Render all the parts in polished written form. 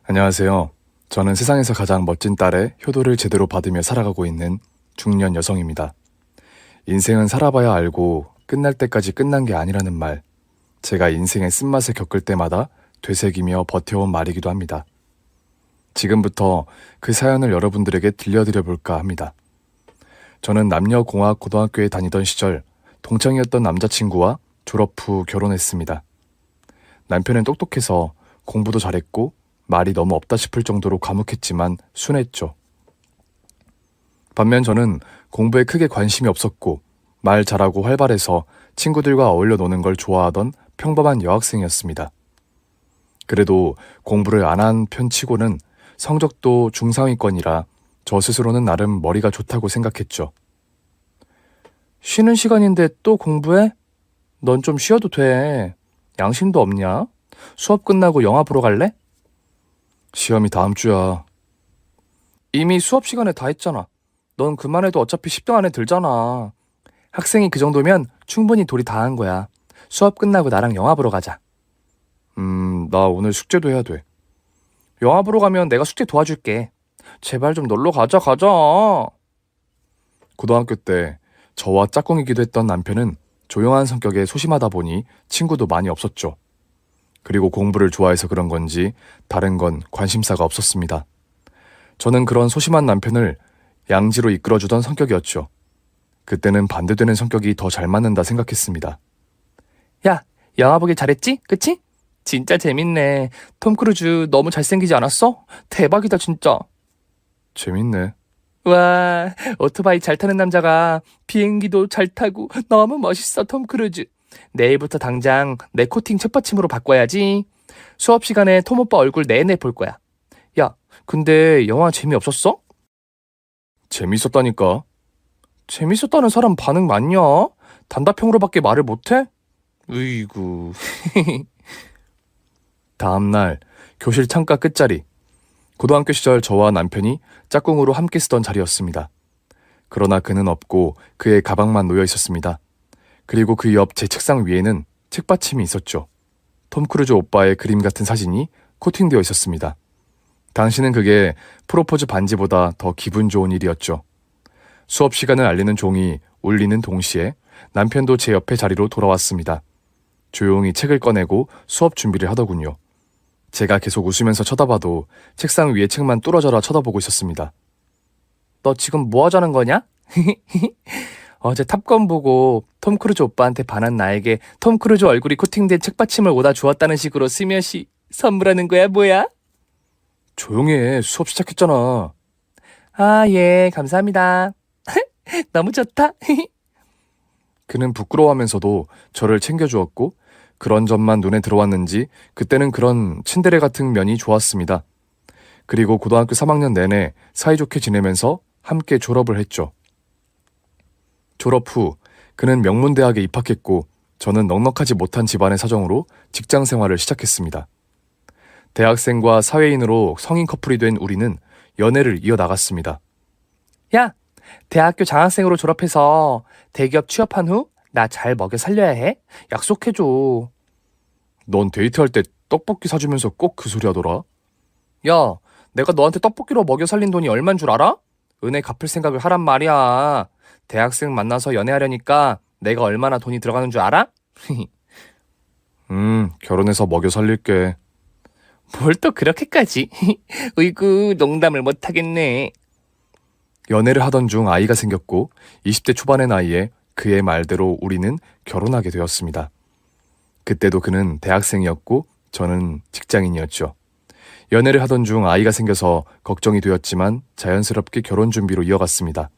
안녕하세요. 저는 세상에서 가장 멋진 딸의 효도를 제대로 받으며 살아가고 있는 중년 여성입니다. 인생은 살아봐야 알고 끝날 때까지 끝난 게 아니라는 말, 제가 인생의 쓴맛을 겪을 때마다 되새기며 버텨온 말이기도 합니다. 지금부터 그 사연을 여러분들에게 들려드려 볼까 합니다. 저는 남녀공학 고등학교에 다니던 시절 동창이었던 남자친구와 졸업 후 결혼했습니다. 남편은 똑똑해서 공부도 잘했고 말이 너무 없다 싶을 정도로 과묵했지만 순했죠. 반면 저는 공부에 크게 관심이 없었고 말 잘하고 활발해서 친구들과 어울려 노는 걸 좋아하던 평범한 여학생이었습니다. 그래도 공부를 안 한 편치고는 성적도 중상위권이라 저 스스로는 나름 머리가 좋다고 생각했죠. 쉬는 시간인데 또 공부해? 넌 좀 쉬어도 돼. 양심도 없냐? 수업 끝나고 영화 보러 갈래? 시험이 다음 주야. 이미 수업 시간에 다 했잖아. 넌 그만해도 어차피 10등 안에 들잖아. 학생이 그 정도면 충분히 돌이 다 한 거야. 수업 끝나고 나랑 영화 보러 가자. 나 오늘 숙제도 해야 돼. 영화 보러 가면 내가 숙제 도와줄게. 제발 좀 놀러 가자. 고등학교 때 저와 짝꿍이기도 했던 남편은 조용한 성격에 소심하다 보니 친구도 많이 없었죠. 그리고 공부를 좋아해서 그런 건지 다른 건 관심사가 없었습니다. 저는 그런 소심한 남편을 양지로 이끌어주던 성격이었죠. 그때는 반대되는 성격이 더 잘 맞는다 생각했습니다. 야, 영화 보길 잘했지? 그치? 진짜 재밌네. 톰 크루즈 너무 잘생기지 않았어? 대박이다 진짜. 재밌네. 와, 오토바이 잘 타는 남자가 비행기도 잘 타고 너무 멋있어, 톰 크루즈. 내일부터 당장 내 코팅 책받침으로 바꿔야지. 수업 시간에 톰 오빠 얼굴 내내 볼 거야. 야, 근데 영화 재미없었어? 재밌었다니까. 재밌었다는 사람 반응 많냐? 단답형으로밖에 말을 못해? 으이구. 다음날 교실 창가 끝자리. 고등학교 시절 저와 남편이 짝꿍으로 함께 쓰던 자리였습니다. 그러나 그는 없고 그의 가방만 놓여 있었습니다. 그리고 그 옆 제 책상 위에는 책받침이 있었죠. 톰 크루즈 오빠의 그림 같은 사진이 코팅되어 있었습니다. 당시는 그게 프로포즈 반지보다 더 기분 좋은 일이었죠. 수업 시간을 알리는 종이 울리는 동시에 남편도 제 옆에 자리로 돌아왔습니다. 조용히 책을 꺼내고 수업 준비를 하더군요. 제가 계속 웃으면서 쳐다봐도 책상 위에 책만 뚫어져라 쳐다보고 있었습니다. 너 지금 뭐 하자는 거냐? 어제 탑건 보고 톰 크루즈 오빠한테 반한 나에게 톰 크루즈 얼굴이 코팅된 책받침을 오다 주었다는 식으로 스며시 선물하는 거야 뭐야? 조용히 해. 수업 시작했잖아. 아, 예, 감사합니다. 너무 좋다. 그는 부끄러워하면서도 저를 챙겨주었고 그런 점만 눈에 들어왔는지 그때는 그런 친데레 같은 면이 좋았습니다. 그리고 고등학교 3학년 내내 사이좋게 지내면서 함께 졸업을 했죠. 졸업 후 그는 명문대학에 입학했고 저는 넉넉하지 못한 집안의 사정으로 직장 생활을 시작했습니다. 대학생과 사회인으로 성인 커플이 된 우리는 연애를 이어나갔습니다. 야, 대학교 장학생으로 졸업해서 대기업 취업한 후 나 잘 먹여 살려야 해. 약속해줘. 넌 데이트할 때 떡볶이 사주면서 꼭 그 소리 하더라. 야, 내가 너한테 떡볶이로 먹여 살린 돈이 얼만 줄 알아? 은혜 갚을 생각을 하란 말이야. 대학생 만나서 연애하려니까 내가 얼마나 돈이 들어가는 줄 알아? 결혼해서 먹여 살릴게. 뭘 또 그렇게까지? 으이구, 농담을 못하겠네. 연애를 하던 중 아이가 생겼고 20대 초반의 나이에 그의 말대로 우리는 결혼하게 되었습니다. 그때도 그는 대학생이었고 저는 직장인이었죠. 연애를 하던 중 아이가 생겨서 걱정이 되었지만 자연스럽게 결혼 준비로 이어갔습니다.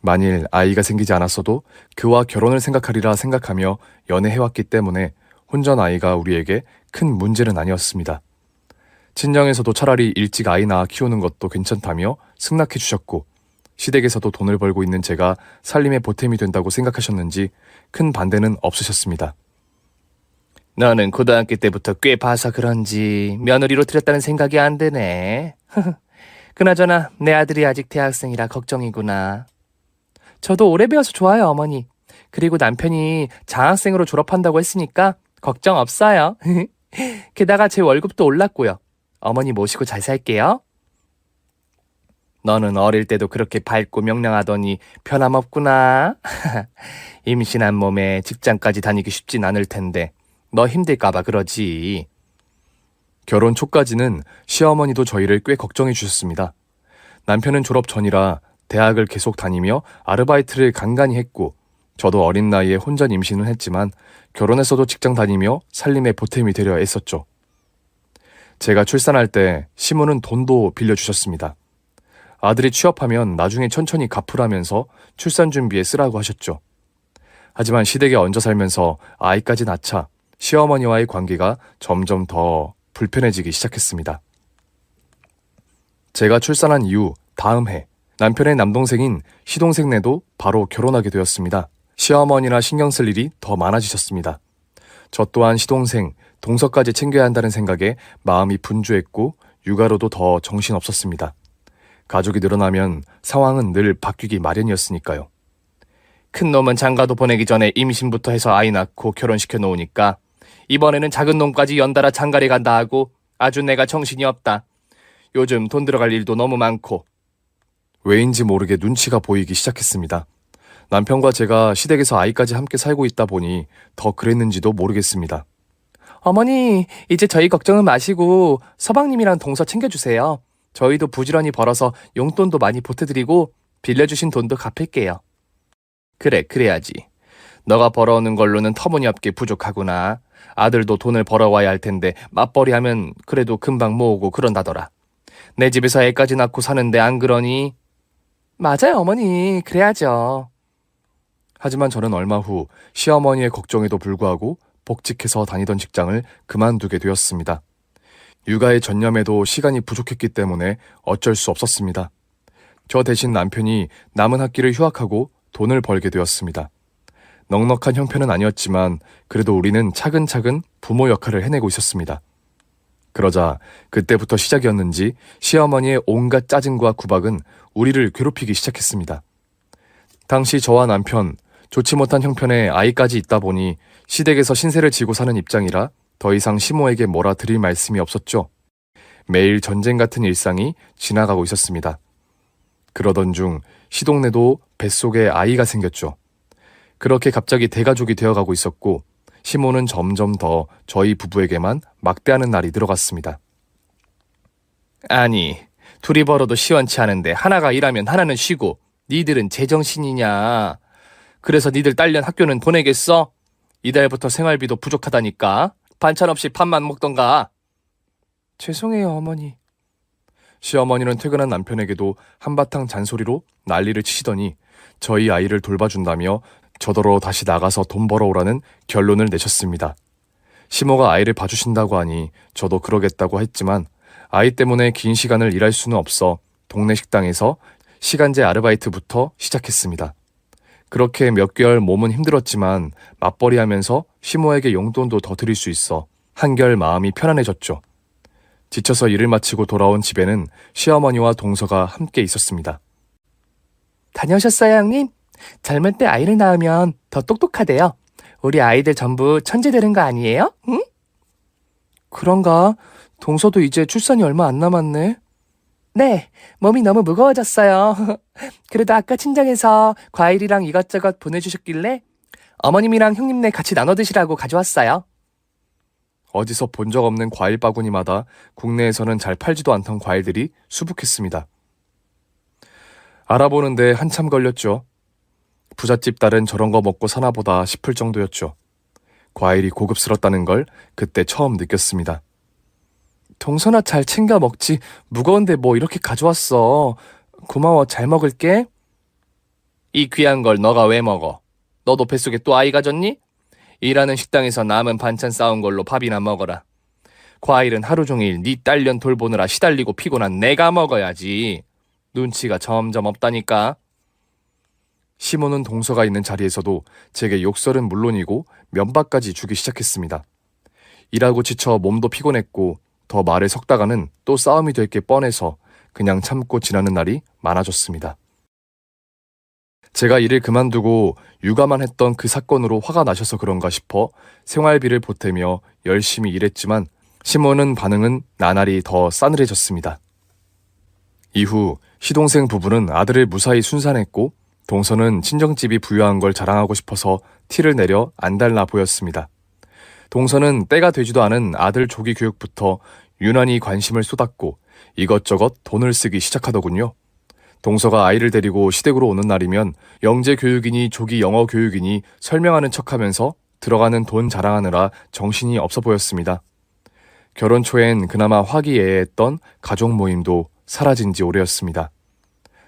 만일 아이가 생기지 않았어도 그와 결혼을 생각하리라 생각하며 연애해왔기 때문에 혼전 아이가 우리에게 큰 문제는 아니었습니다. 친정에서도 차라리 일찍 아이 낳아 키우는 것도 괜찮다며 승낙해 주셨고 시댁에서도 돈을 벌고 있는 제가 살림의 보탬이 된다고 생각하셨는지 큰 반대는 없으셨습니다. 너는 고등학교 때부터 꽤 봐서 그런지 며느리로 들였다는 생각이 안 드네. 그나저나 내 아들이 아직 대학생이라 걱정이구나. 저도 오래 배워서 좋아요, 어머니. 그리고 남편이 장학생으로 졸업한다고 했으니까 걱정 없어요. 게다가 제 월급도 올랐고요. 어머니 모시고 잘 살게요. 너는 어릴 때도 그렇게 밝고 명랑하더니 변함없구나. 임신한 몸에 직장까지 다니기 쉽진 않을 텐데 너 힘들까봐 그러지. 결혼 초까지는 시어머니도 저희를 꽤 걱정해 주셨습니다. 남편은 졸업 전이라 대학을 계속 다니며 아르바이트를 간간히 했고, 저도 어린 나이에 혼자 임신은 했지만 결혼해서도 직장 다니며 살림에 보탬이 되려 애썼죠. 제가 출산할 때 시모는 돈도 빌려주셨습니다. 아들이 취업하면 나중에 천천히 갚으라면서 출산 준비에 쓰라고 하셨죠. 하지만 시댁에 얹어 살면서 아이까지 낳자 시어머니와의 관계가 점점 더 불편해지기 시작했습니다. 제가 출산한 이후 다음 해 남편의 남동생인 시동생네도 바로 결혼하게 되었습니다. 시어머니나 신경 쓸 일이 더 많아지셨습니다. 저 또한 시동생, 동서까지 챙겨야 한다는 생각에 마음이 분주했고 육아로도 더 정신없었습니다. 가족이 늘어나면 상황은 늘 바뀌기 마련이었으니까요. 큰 놈은 장가도 보내기 전에 임신부터 해서 아이 낳고 결혼시켜 놓으니까 이번에는 작은 놈까지 연달아 장가를 간다 하고 아주 내가 정신이 없다. 요즘 돈 들어갈 일도 너무 많고. 왜인지 모르게 눈치가 보이기 시작했습니다. 남편과 제가 시댁에서 아이까지 함께 살고 있다 보니 더 그랬는지도 모르겠습니다. 어머니, 이제 저희 걱정은 마시고 서방님이랑 동서 챙겨주세요. 저희도 부지런히 벌어서 용돈도 많이 보태드리고 빌려주신 돈도 갚을게요. 그래, 그래야지. 너가 벌어오는 걸로는 터무니없게 부족하구나. 아들도 돈을 벌어와야 할 텐데 맞벌이 하면 그래도 금방 모으고 그런다더라. 내 집에서 애까지 낳고 사는데 안 그러니? 맞아요, 어머니. 그래야죠. 하지만 저는 얼마 후 시어머니의 걱정에도 불구하고 복직해서 다니던 직장을 그만두게 되었습니다. 육아에 전념해도 시간이 부족했기 때문에 어쩔 수 없었습니다. 저 대신 남편이 남은 학기를 휴학하고 돈을 벌게 되었습니다. 넉넉한 형편은 아니었지만 그래도 우리는 차근차근 부모 역할을 해내고 있었습니다. 그러자 그때부터 시작이었는지 시어머니의 온갖 짜증과 구박은 우리를 괴롭히기 시작했습니다. 당시 저와 남편, 좋지 못한 형편에 아이까지 있다 보니 시댁에서 신세를 지고 사는 입장이라 더 이상 시모에게 뭐라 드릴 말씀이 없었죠. 매일 전쟁 같은 일상이 지나가고 있었습니다. 그러던 중 시동네도 뱃속에 아이가 생겼죠. 그렇게 갑자기 대가족이 되어가고 있었고 시모는 점점 더 저희 부부에게만 막대하는 날이 들어갔습니다. 아니, 둘이 벌어도 시원치 않은데 하나가 일하면 하나는 쉬고 니들은 제정신이냐. 그래서 니들 딸년 학교는 보내겠어? 이달부터 생활비도 부족하다니까. 반찬 없이 밥만 먹던가. 죄송해요, 어머니. 시어머니는 퇴근한 남편에게도 한바탕 잔소리로 난리를 치시더니 저희 아이를 돌봐준다며 저더러 다시 나가서 돈 벌어오라는 결론을 내셨습니다. 시모가 아이를 봐주신다고 하니 저도 그러겠다고 했지만 아이 때문에 긴 시간을 일할 수는 없어 동네 식당에서 시간제 아르바이트부터 시작했습니다. 그렇게 몇 개월 몸은 힘들었지만 맞벌이하면서 시모에게 용돈도 더 드릴 수 있어 한결 마음이 편안해졌죠. 지쳐서 일을 마치고 돌아온 집에는 시어머니와 동서가 함께 있었습니다. 다녀오셨어요, 형님? 젊을 때 아이를 낳으면 더 똑똑하대요. 우리 아이들 전부 천재 되는 거 아니에요? 응? 그런가? 동서도 이제 출산이 얼마 안 남았네. 네, 몸이 너무 무거워졌어요. 그래도 아까 친정에서 과일이랑 이것저것 보내주셨길래 어머님이랑 형님네 같이 나눠 드시라고 가져왔어요. 어디서 본 적 없는 과일 바구니마다 국내에서는 잘 팔지도 않던 과일들이 수북했습니다. 알아보는데 한참 걸렸죠. 부잣집 딸은 저런 거 먹고 사나 보다 싶을 정도였죠. 과일이 고급스럽다는 걸 그때 처음 느꼈습니다. 동서나 잘 챙겨 먹지. 무거운데 뭐 이렇게 가져왔어. 고마워, 잘 먹을게. 이 귀한 걸 너가 왜 먹어? 너도 뱃속에 또 아이 가졌니? 일하는 식당에서 남은 반찬 싸운 걸로 밥이나 먹어라. 과일은 하루 종일 네 딸년 돌보느라 시달리고 피곤한 내가 먹어야지. 눈치가 점점 없다니까. 시모는 동서가 있는 자리에서도 제게 욕설은 물론이고 면박까지 주기 시작했습니다. 일하고 지쳐 몸도 피곤했고 더 말에 섞다가는 또 싸움이 될 게 뻔해서 그냥 참고 지나는 날이 많아졌습니다. 제가 일을 그만두고 육아만 했던 그 사건으로 화가 나셔서 그런가 싶어 생활비를 보태며 열심히 일했지만 시모는 반응은 나날이 더 싸늘해졌습니다. 이후 시동생 부부는 아들을 무사히 순산했고 동서는 친정집이 부유한 걸 자랑하고 싶어서 티를 내려 안달나 보였습니다. 동서는 때가 되지도 않은 아들 조기 교육부터 유난히 관심을 쏟았고 이것저것 돈을 쓰기 시작하더군요. 동서가 아이를 데리고 시댁으로 오는 날이면 영재 교육이니 조기 영어 교육이니 설명하는 척하면서 들어가는 돈 자랑하느라 정신이 없어 보였습니다. 결혼 초엔 그나마 화기애애했던 가족 모임도 사라진 지 오래였습니다.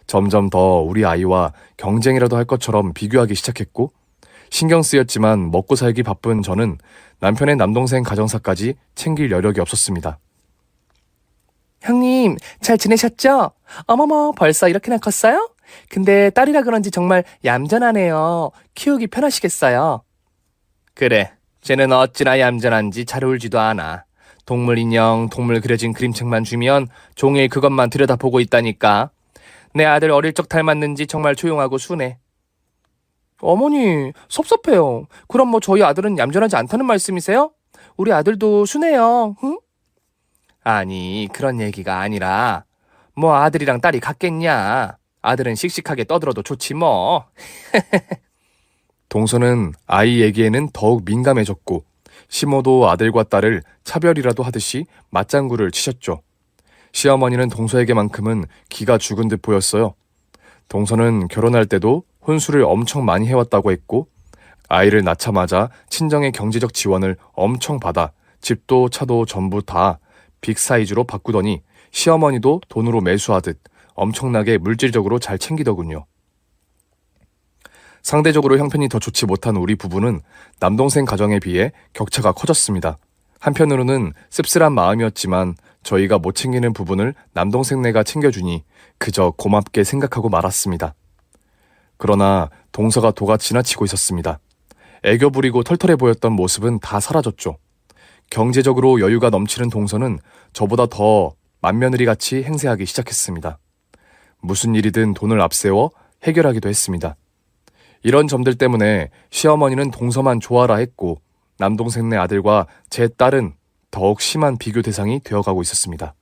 점점 더 우리 아이와 경쟁이라도 할 것처럼 비교하기 시작했고 신경 쓰였지만 먹고 살기 바쁜 저는 남편의 남동생 가정사까지 챙길 여력이 없었습니다. 형님, 잘 지내셨죠? 어머머, 벌써 이렇게나 컸어요? 근데 딸이라 그런지 정말 얌전하네요. 키우기 편하시겠어요? 그래, 쟤는 어찌나 얌전한지 잘 울지도 않아. 동물 인형, 동물 그려진 그림책만 주면 종일 그것만 들여다보고 있다니까. 내 아들 어릴 적 닮았는지 정말 조용하고 순해. 어머니, 섭섭해요. 그럼 뭐 저희 아들은 얌전하지 않다는 말씀이세요? 우리 아들도 순해요. 응? 아니, 그런 얘기가 아니라 뭐 아들이랑 딸이 같겠냐. 아들은 씩씩하게 떠들어도 좋지 뭐. 동서는 아이 얘기에는 더욱 민감해졌고 시모도 아들과 딸을 차별이라도 하듯이 맞장구를 치셨죠. 시어머니는 동서에게만큼은 기가 죽은 듯 보였어요. 동서는 결혼할 때도 혼수를 엄청 많이 해왔다고 했고 아이를 낳자마자 친정의 경제적 지원을 엄청 받아 집도 차도 전부 다 빅사이즈로 바꾸더니 시어머니도 돈으로 매수하듯 엄청나게 물질적으로 잘 챙기더군요. 상대적으로 형편이 더 좋지 못한 우리 부부는 남동생 가정에 비해 격차가 커졌습니다. 한편으로는 씁쓸한 마음이었지만 저희가 못 챙기는 부분을 남동생네가 챙겨주니 그저 고맙게 생각하고 말았습니다. 그러나 동서가 도가 지나치고 있었습니다. 애교 부리고 털털해 보였던 모습은 다 사라졌죠. 경제적으로 여유가 넘치는 동서는 저보다 더 맏며느리같이 행세하기 시작했습니다. 무슨 일이든 돈을 앞세워 해결하기도 했습니다. 이런 점들 때문에 시어머니는 동서만 좋아라 했고 남동생네 아들과 제 딸은 더욱 심한 비교 대상이 되어가고 있었습니다.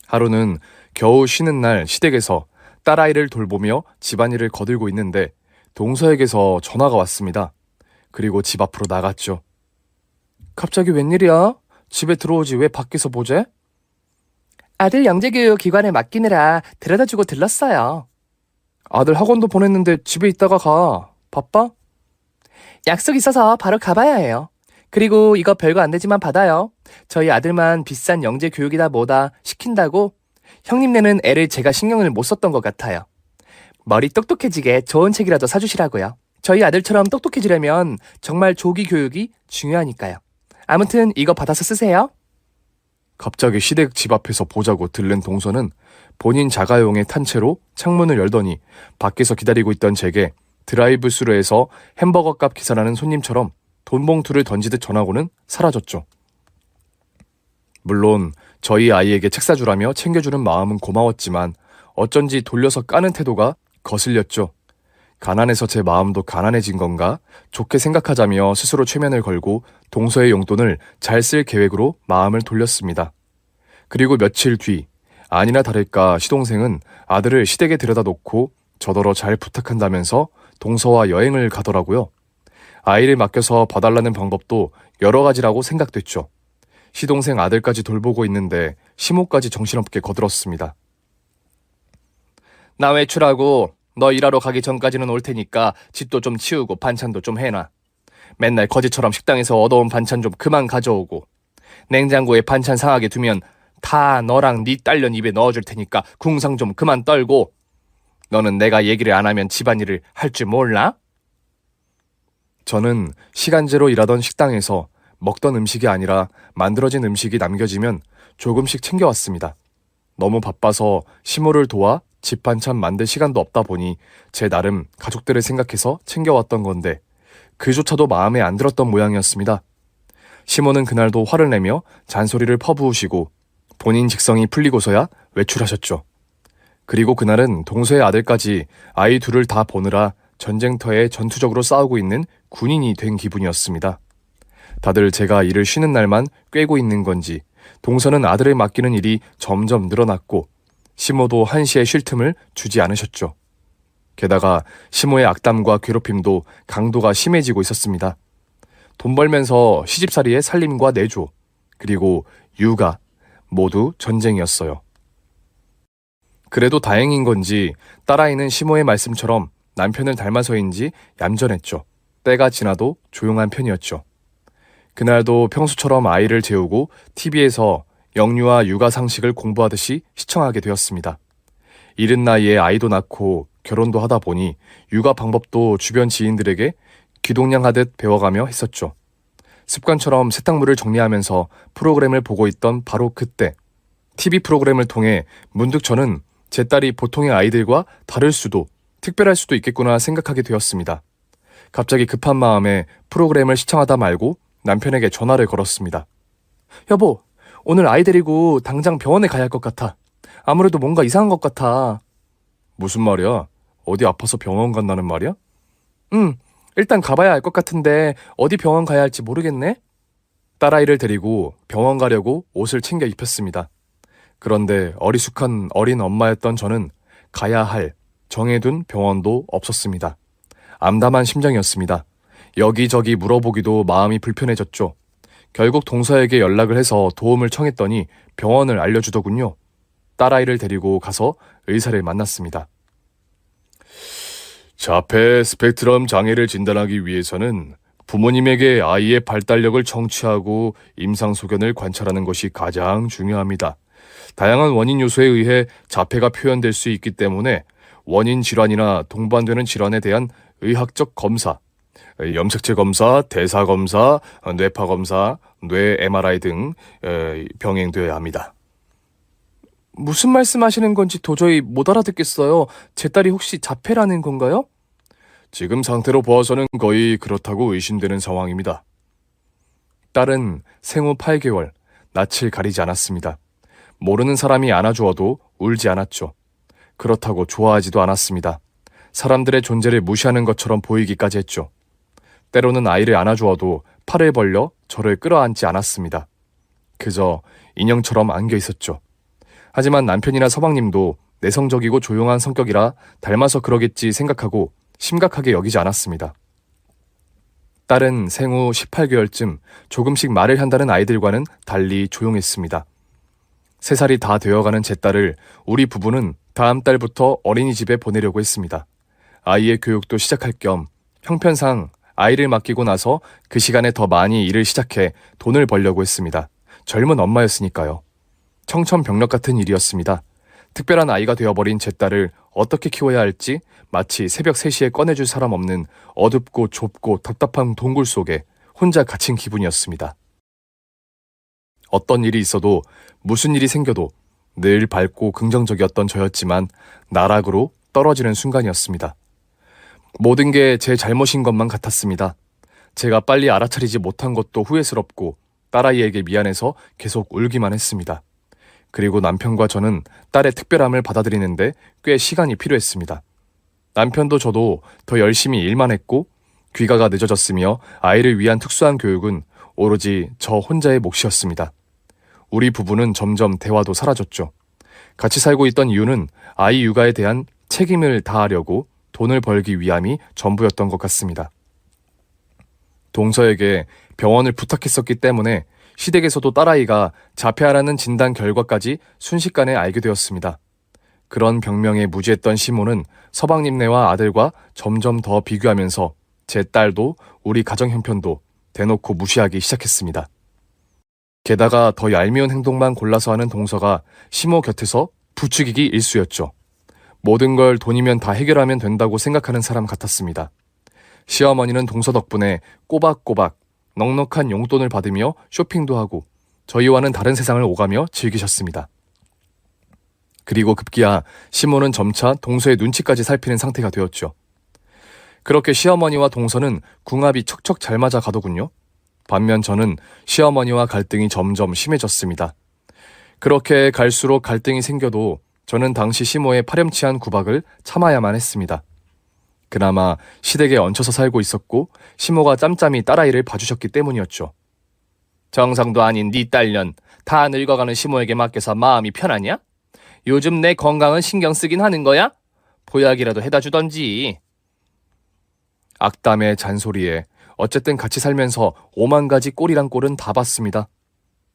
하루는 겨우 쉬는 날 시댁에서 딸아이를 돌보며 집안일을 거들고 있는데 동서에게서 전화가 왔습니다. 그리고 집 앞으로 나갔죠. 갑자기 웬일이야? 집에 들어오지 왜 밖에서 보재? 아들 영재교육 기관에 맡기느라 데려다주고 들렀어요. 아들 학원도 보냈는데 집에 있다가 가. 바빠? 약속 있어서 바로 가봐야 해요. 그리고 이거 별거 안 되지만 받아요. 저희 아들만 비싼 영재 교육이다 뭐다 시킨다고 형님네는 애를 제가 신경을 못 썼던 것 같아요. 머리 똑똑해지게 좋은 책이라도 사주시라고요. 저희 아들처럼 똑똑해지려면 정말 조기 교육이 중요하니까요. 아무튼 이거 받아서 쓰세요. 갑자기 시댁 집 앞에서 보자고 들른 동서는 본인 자가용에 탄 채로 창문을 열더니 밖에서 기다리고 있던 제게 드라이브스루에서 햄버거 값 계산하는 손님처럼 돈 봉투를 던지듯 전하고는 사라졌죠. 물론 저희 아이에게 책 사주라며 챙겨주는 마음은 고마웠지만 어쩐지 돌려서 까는 태도가 거슬렸죠. 가난해서 제 마음도 가난해진 건가? 좋게 생각하자며 스스로 최면을 걸고 동서의 용돈을 잘 쓸 계획으로 마음을 돌렸습니다. 그리고 며칠 뒤 아니나 다를까 시동생은 아들을 시댁에 들여다 놓고 저더러 잘 부탁한다면서 동서와 여행을 가더라고요. 아이를 맡겨서 봐달라는 방법도 여러 가지라고 생각됐죠. 시동생 아들까지 돌보고 있는데 시모까지 정신없게 거들었습니다. 나 외출하고 너 일하러 가기 전까지는 올 테니까 집도 좀 치우고 반찬도 좀 해놔. 맨날 거지처럼 식당에서 얻어온 반찬 좀 그만 가져오고 냉장고에 반찬 상하게 두면 다 너랑 네 딸년 입에 넣어줄 테니까 궁상 좀 그만 떨고 너는 내가 얘기를 안 하면 집안일을 할 줄 몰라? 저는 시간제로 일하던 식당에서 먹던 음식이 아니라 만들어진 음식이 남겨지면 조금씩 챙겨왔습니다. 너무 바빠서 시모를 도와 집 반찬 만들 시간도 없다 보니 제 나름 가족들을 생각해서 챙겨왔던 건데 그조차도 마음에 안 들었던 모양이었습니다. 시모는 그날도 화를 내며 잔소리를 퍼부으시고 본인 직성이 풀리고서야 외출하셨죠. 그리고 그날은 동서의 아들까지 아이 둘을 다 보느라 전쟁터에 전투적으로 싸우고 있는 군인이 된 기분이었습니다. 다들 제가 일을 쉬는 날만 꿰고 있는 건지 동서는 아들을 맡기는 일이 점점 늘어났고 시모도 한시에 쉴 틈을 주지 않으셨죠. 게다가 시모의 악담과 괴롭힘도 강도가 심해지고 있었습니다. 돈 벌면서 시집살이의 살림과 내조, 그리고 육아, 모두 전쟁이었어요. 그래도 다행인 건지 딸아이는 시모의 말씀처럼 남편을 닮아서인지 얌전했죠. 때가 지나도 조용한 편이었죠. 그날도 평소처럼 아이를 재우고 TV에서 영유아 육아 상식을 공부하듯이 시청하게 되었습니다. 이른 나이에 아이도 낳고 결혼도 하다 보니 육아 방법도 주변 지인들에게 귀동냥하듯 배워가며 했었죠. 습관처럼 세탁물을 정리하면서 프로그램을 보고 있던 바로 그때 TV 프로그램을 통해 문득 저는 제 딸이 보통의 아이들과 다를 수도, 특별할 수도 있겠구나 생각하게 되었습니다. 갑자기 급한 마음에 프로그램을 시청하다 말고 남편에게 전화를 걸었습니다. 여보, 오늘 아이 데리고 당장 병원에 가야 할 것 같아. 아무래도 뭔가 이상한 것 같아. 무슨 말이야? 어디 아파서 병원 간다는 말이야? 응, 일단 가봐야 알 것 같은데 어디 병원 가야 할지 모르겠네? 딸아이를 데리고 병원 가려고 옷을 챙겨 입혔습니다. 그런데 어리숙한 어린 엄마였던 저는 가야 할 정해둔 병원도 없었습니다. 암담한 심정이었습니다. 여기저기 물어보기도 마음이 불편해졌죠. 결국 동서에게 연락을 해서 도움을 청했더니 병원을 알려주더군요. 딸아이를 데리고 가서 의사를 만났습니다. 자폐 스펙트럼 장애를 진단하기 위해서는 부모님에게 아이의 발달력을 청취하고 임상소견을 관찰하는 것이 가장 중요합니다. 다양한 원인 요소에 의해 자폐가 표현될 수 있기 때문에 원인 질환이나 동반되는 질환에 대한 의학적 검사, 염색체 검사, 대사 검사, 뇌파 검사, 뇌 MRI 등 병행되어야 합니다. 무슨 말씀하시는 건지 도저히 못 알아듣겠어요. 제 딸이 혹시 자폐라는 건가요? 지금 상태로 보아서는 거의 그렇다고 의심되는 상황입니다. 딸은 생후 8개월, 낯을 가리지 않았습니다. 모르는 사람이 안아주어도 울지 않았죠. 그렇다고 좋아하지도 않았습니다. 사람들의 존재를 무시하는 것처럼 보이기까지 했죠. 때로는 아이를 안아주어도 팔을 벌려 저를 끌어안지 않았습니다. 그저 인형처럼 안겨 있었죠. 하지만 남편이나 서방님도 내성적이고 조용한 성격이라 닮아서 그러겠지 생각하고 심각하게 여기지 않았습니다. 딸은 생후 18개월쯤 조금씩 말을 한다는 아이들과는 달리 조용했습니다. 3살이 다 되어가는 제 딸을 우리 부부는 다음 달부터 어린이집에 보내려고 했습니다. 아이의 교육도 시작할 겸 형편상 아이를 맡기고 나서 그 시간에 더 많이 일을 시작해 돈을 벌려고 했습니다. 젊은 엄마였으니까요. 청천벽력 같은 일이었습니다. 특별한 아이가 되어버린 제 딸을 어떻게 키워야 할지 마치 새벽 3시에 꺼내줄 사람 없는 어둡고 좁고 답답한 동굴 속에 혼자 갇힌 기분이었습니다. 어떤 일이 있어도 무슨 일이 생겨도 늘 밝고 긍정적이었던 저였지만 나락으로 떨어지는 순간이었습니다. 모든 게 제 잘못인 것만 같았습니다. 제가 빨리 알아차리지 못한 것도 후회스럽고 딸아이에게 미안해서 계속 울기만 했습니다. 그리고 남편과 저는 딸의 특별함을 받아들이는데 꽤 시간이 필요했습니다. 남편도 저도 더 열심히 일만 했고 귀가가 늦어졌으며 아이를 위한 특수한 교육은 오로지 저 혼자의 몫이었습니다. 우리 부부는 점점 대화도 사라졌죠. 같이 살고 있던 이유는 아이 육아에 대한 책임을 다하려고 돈을 벌기 위함이 전부였던 것 같습니다. 동서에게 병원을 부탁했었기 때문에 시댁에서도 딸아이가 자폐아라는 진단 결과까지 순식간에 알게 되었습니다. 그런 병명에 무지했던 시모는 서방님네와 아들과 점점 더 비교하면서 제 딸도 우리 가정 형편도 대놓고 무시하기 시작했습니다. 게다가 더 얄미운 행동만 골라서 하는 동서가 시모 곁에서 부추기기 일쑤였죠. 모든 걸 돈이면 다 해결하면 된다고 생각하는 사람 같았습니다. 시어머니는 동서 덕분에 꼬박꼬박 넉넉한 용돈을 받으며 쇼핑도 하고 저희와는 다른 세상을 오가며 즐기셨습니다. 그리고 급기야 시모는 점차 동서의 눈치까지 살피는 상태가 되었죠. 그렇게 시어머니와 동서는 궁합이 척척 잘 맞아 가더군요. 반면 저는 시어머니와 갈등이 점점 심해졌습니다. 그렇게 갈수록 갈등이 생겨도 저는 당시 시모의 파렴치한 구박을 참아야만 했습니다. 그나마 시댁에 얹혀서 살고 있었고 시모가 짬짬이 딸아이를 봐주셨기 때문이었죠. 정상도 아닌 네 딸년 다 늙어가는 시모에게 맡겨서 마음이 편하냐? 요즘 내 건강은 신경 쓰긴 하는 거야? 보약이라도 해다 주던지. 악담의 잔소리에 어쨌든 같이 살면서 5만 가지 꼴이란 꼴은 다 봤습니다.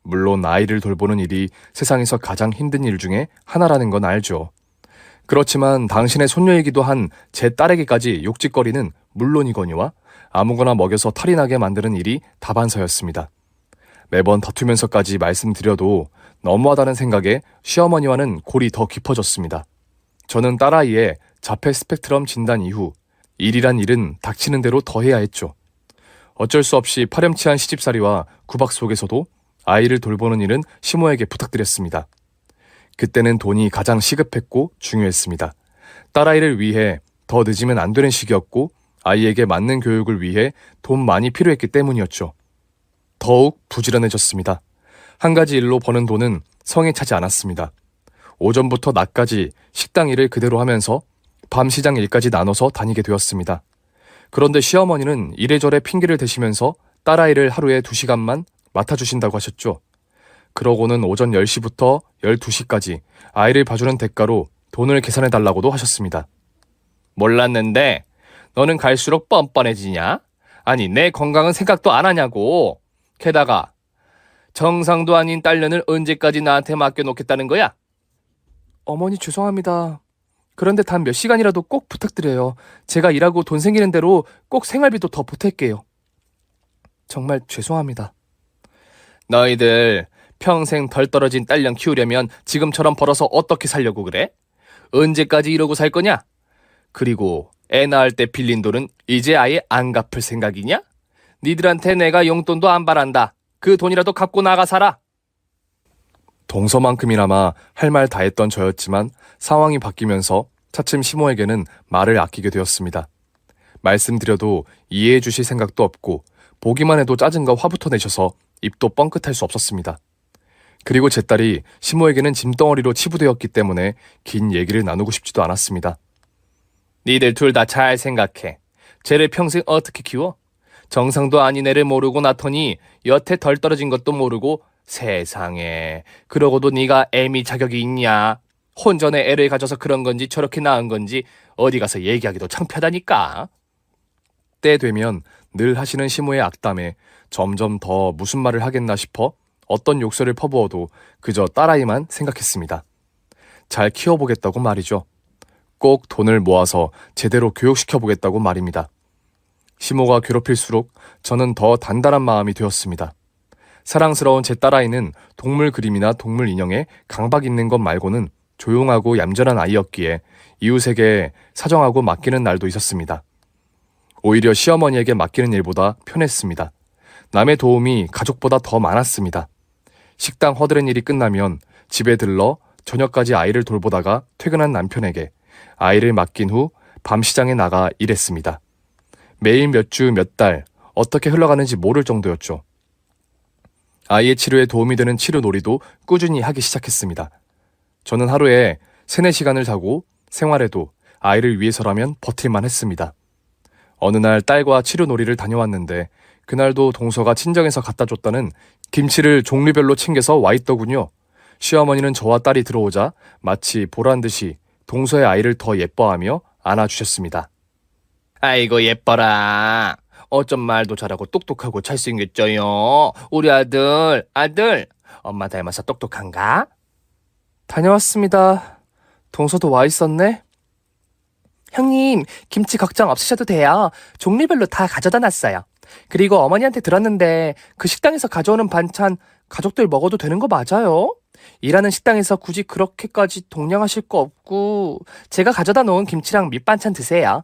물론 아이를 돌보는 일이 세상에서 가장 힘든 일 중에 하나라는 건 알죠. 그렇지만 당신의 손녀이기도 한 제 딸에게까지 욕짓거리는 물론이거니와 아무거나 먹여서 탈이 나게 만드는 일이 다반사였습니다. 매번 다투면서까지 말씀드려도 너무하다는 생각에 시어머니와는 골이 더 깊어졌습니다. 저는 딸아이의 자폐 스펙트럼 진단 이후 일이란 일은 닥치는 대로 더 해야 했죠. 어쩔 수 없이 파렴치한 시집살이와 구박 속에서도 아이를 돌보는 일은 시모에게 부탁드렸습니다. 그때는 돈이 가장 시급했고 중요했습니다. 딸아이를 위해 더 늦으면 안 되는 시기였고 아이에게 맞는 교육을 위해 돈 많이 필요했기 때문이었죠. 더욱 부지런해졌습니다. 한 가지 일로 버는 돈은 성에 차지 않았습니다. 오전부터 낮까지 식당 일을 그대로 하면서 밤 시장 일까지 나눠서 다니게 되었습니다. 그런데 시어머니는 이래저래 핑계를 대시면서 딸아이를 하루에 2시간만 맡아주신다고 하셨죠. 그러고는 오전 10시부터 12시까지 아이를 봐주는 대가로 돈을 계산해달라고도 하셨습니다. 몰랐는데 너는 갈수록 뻔뻔해지냐? 아니 내 건강은 생각도 안 하냐고. 게다가 정상도 아닌 딸년을 언제까지 나한테 맡겨놓겠다는 거야? 어머니 죄송합니다. 그런데 단 몇 시간이라도 꼭 부탁드려요. 제가 일하고 돈 생기는 대로 꼭 생활비도 더 보탤게요. 정말 죄송합니다. 너희들 평생 덜 떨어진 딸년 키우려면 지금처럼 벌어서 어떻게 살려고 그래? 언제까지 이러고 살 거냐? 그리고 애 낳을 때 빌린 돈은 이제 아예 안 갚을 생각이냐? 니들한테 내가 용돈도 안 바란다. 그 돈이라도 갚고 나가 살아. 동서만큼이나마 할 말 다 했던 저였지만 상황이 바뀌면서 차츰 시모에게는 말을 아끼게 되었습니다. 말씀드려도 이해해 주실 생각도 없고 보기만 해도 짜증과 화부터 내셔서 입도 뻥끗할 수 없었습니다. 그리고 제 딸이 시모에게는 짐덩어리로 치부되었기 때문에 긴 얘기를 나누고 싶지도 않았습니다. 니들 둘 다 잘 생각해. 쟤를 평생 어떻게 키워? 정상도 아닌 애를 모르고 낳더니 여태 덜 떨어진 것도 모르고 세상에. 그러고도 네가 애미 자격이 있냐? 혼전에 애를 가져서 그런 건지 저렇게 낳은 건지 어디 가서 얘기하기도 창피하다니까. 때 되면 늘 하시는 시모의 악담에 점점 더 무슨 말을 하겠나 싶어 어떤 욕설을 퍼부어도 그저 딸아이만 생각했습니다. 잘 키워보겠다고 말이죠. 꼭 돈을 모아서 제대로 교육시켜보겠다고 말입니다. 시모가 괴롭힐수록 저는 더 단단한 마음이 되었습니다. 사랑스러운 제 딸아이는 동물 그림이나 동물 인형에 강박 있는 것 말고는 조용하고 얌전한 아이였기에 이웃에게 사정하고 맡기는 날도 있었습니다. 오히려 시어머니에게 맡기는 일보다 편했습니다. 남의 도움이 가족보다 더 많았습니다. 식당 허드렛 일이 끝나면 집에 들러 저녁까지 아이를 돌보다가 퇴근한 남편에게 아이를 맡긴 후 밤 시장에 나가 일했습니다. 매일 몇 주, 몇 달 어떻게 흘러가는지 모를 정도였죠. 아이의 치료에 도움이 되는 치료 놀이도 꾸준히 하기 시작했습니다. 저는 하루에 3-4시간을 자고 생활에도 아이를 위해서라면 버틸만 했습니다. 어느 날 딸과 치료 놀이를 다녀왔는데 그날도 동서가 친정에서 갖다 줬다는 김치를 종류별로 챙겨서 와 있더군요. 시어머니는 저와 딸이 들어오자 마치 보란듯이 동서의 아이를 더 예뻐하며 안아주셨습니다. 아이고 예뻐라. 어쩜 말도 잘하고 똑똑하고 잘생겼죠요. 우리 아들. 엄마 닮아서 똑똑한가? 다녀왔습니다. 동서도 와 있었네. 형님, 김치 걱정 없으셔도 돼요. 종류별로 다 가져다 놨어요. 그리고 어머니한테 들었는데 그 식당에서 가져오는 반찬 가족들 먹어도 되는 거 맞아요? 일하는 식당에서 굳이 그렇게까지 동냥하실 거 없고 제가 가져다 놓은 김치랑 밑반찬 드세요.